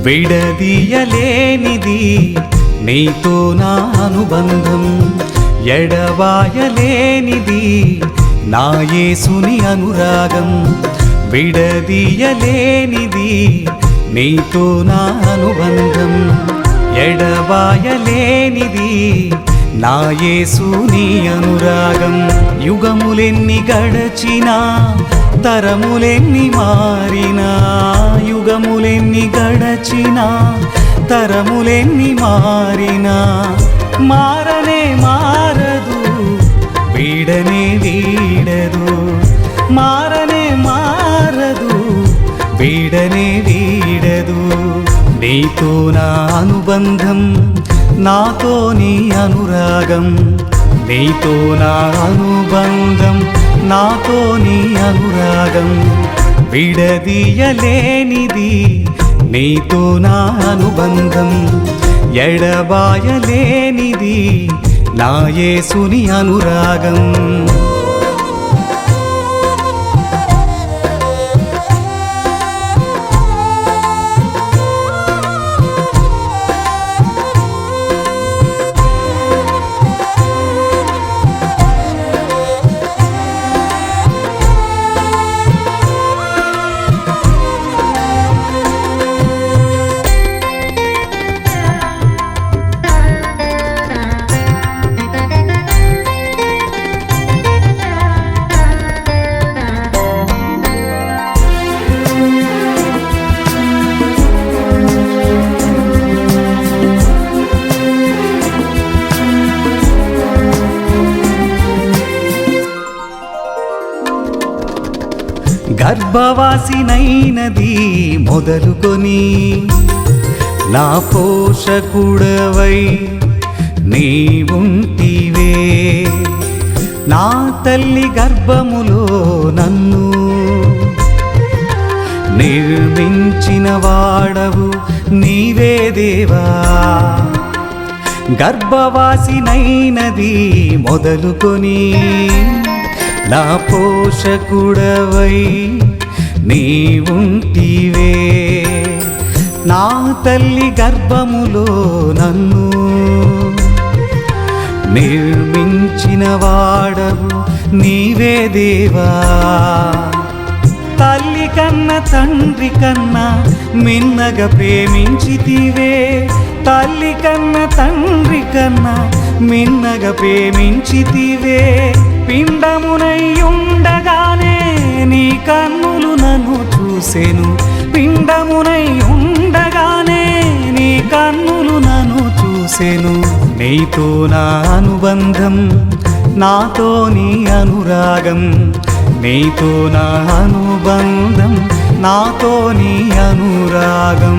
విడదీయలేనిది నీతో నా అనుబంధం, ఎడబాయలేనిది నా యేసుని అనురాగం. విడదీయలేనిది నీతో నా అనుబంధం, ఎడబాయలేనిది నా యేసుని అనురాగం. యుగములెన్ని గడచినా, తరములెన్ని మారినా, యుగములెన్ని గడచినా, తరములెన్ని మారినా, మారనే మారదు, వీడనే వీడదు. మారనే మారదు, వీడనే వీడదు. నీతో నా అనుబంధం, నాతో నీ అనురాగం. నీతో నా అనుబంధం, నాతో నీ అనురాగం. విడదీయలేనిది నీతో నా అనుబంధం, ఎడబాయలేనిది నా యేసుని అనురాగం. గర్భవాసినైనది మొదలుకొని నా పోషకుడవై నీవుంటివే. నా తల్లి గర్భములో నన్ను నిర్మించిన వాడవు నీవే దేవా. గర్భవాసినైనది మొదలుకొని నా పోషకుడవై నీవుంటివే. నా తల్లి గర్భములో నన్ను నిర్మించిన వాడవు నీవే దేవా. తల్లి కన్న తండ్రి కన్నా మిన్నగా ప్రేమించితివే. తల్లి కన్న తండ్రి కన్నా మిన్నగా ప్రేమించితివే. పిండమునై ఉండగానే నీ కన్నులు నన్ను చూసెను. పిండమునై ఉండగానే నీ కన్నులు నన్ను చూసెను. నీతో నా అనుబంధం, నాతో నీ అనురాగం. నీతో నా అనుబంధం, నాతో నీ అనురాగం.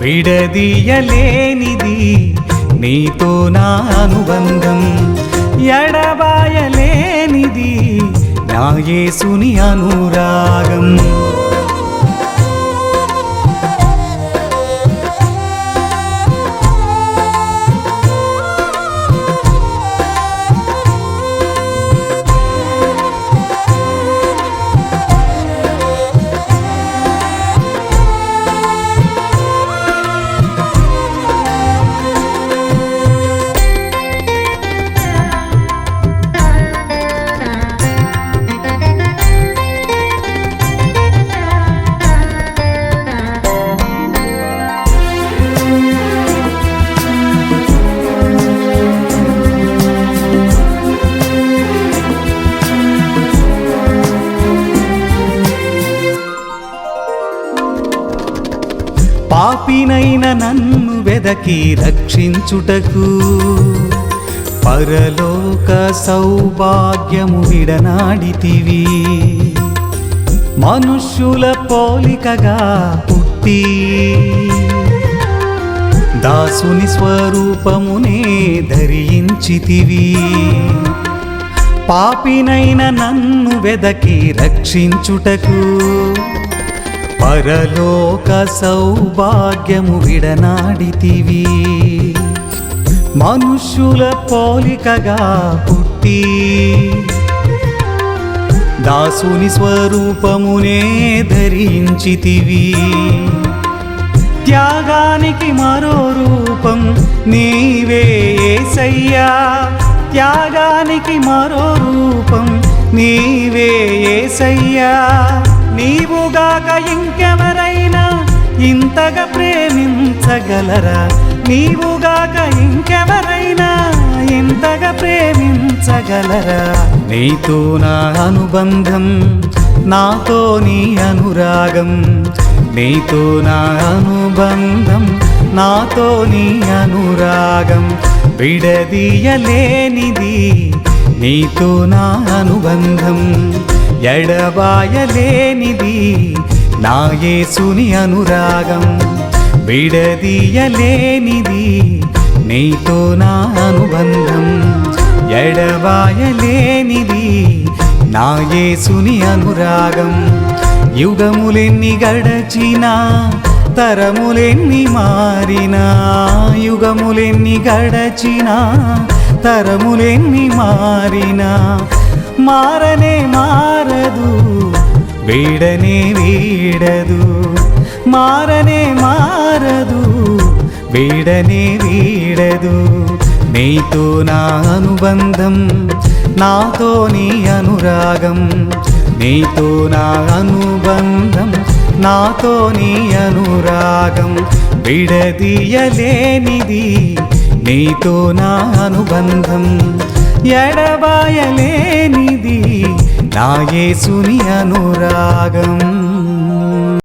విడదీయలేనిది నీతో నా అనుబంధం, ఎడబాయలేనిది నా యేసుని అనురాగం. పాపినైన నన్ను వెదకి రక్షించుటకు పరలోక సౌభాగ్యము విడనాడితివి. మనుష్యుల పోలికగా పుట్టి దాసుని స్వరూపమునే ధరించితివి. పాపినైన నన్ను వెదకి రక్షించుటకు పరలోక సౌభాగ్యము విడనాడితివి. మనుష్యుల పోలికగా పుట్టి దాసుని స్వరూపమునే ధరించితివి. త్యాగానికి మరో రూపం నీవే యేసయ్యా, త్యాగానికి మరో రూపం నీవే యేసయ్యా. నీవుగాక ఇంకెవరైనా ఇంతగా ప్రేమించగలరా, నీవుగాక ఇంకెవరైనా ఇంతగా ప్రేమించగలరా. నీతో నా అనుబంధం, నాతో నీ అనురాగం, నీతో నా అనుబంధం, నాతో నీ అనురాగం. విడదీయలేనిది నీతో నా అనుబంధం, ఎడబాయలేనిది నా యేసుని అనురాగం. విడదీయలేనిది నీతో నా అనుబంధం, ఎడబాయలేనిది నా యేసుని అనురాగం. యుగములెన్ని గడచినా, తరములెన్ని మారినా, యుగములెన్ని గడచినా, తరములెన్ని మారినా, మారనే మారదు, వీడనే వీడదు, మారనే మారదు, వీడనే వీడదు. నీతో నా అనుబంధం, నాతో నీ అనురాగం, నీతో నా అనుబంధం, నాతో నీ అనురాగం. విడదీయలేనిది నీతో నా అనుబంధం, ఎడబాయలేనిది నా యేసుని అనురాగం.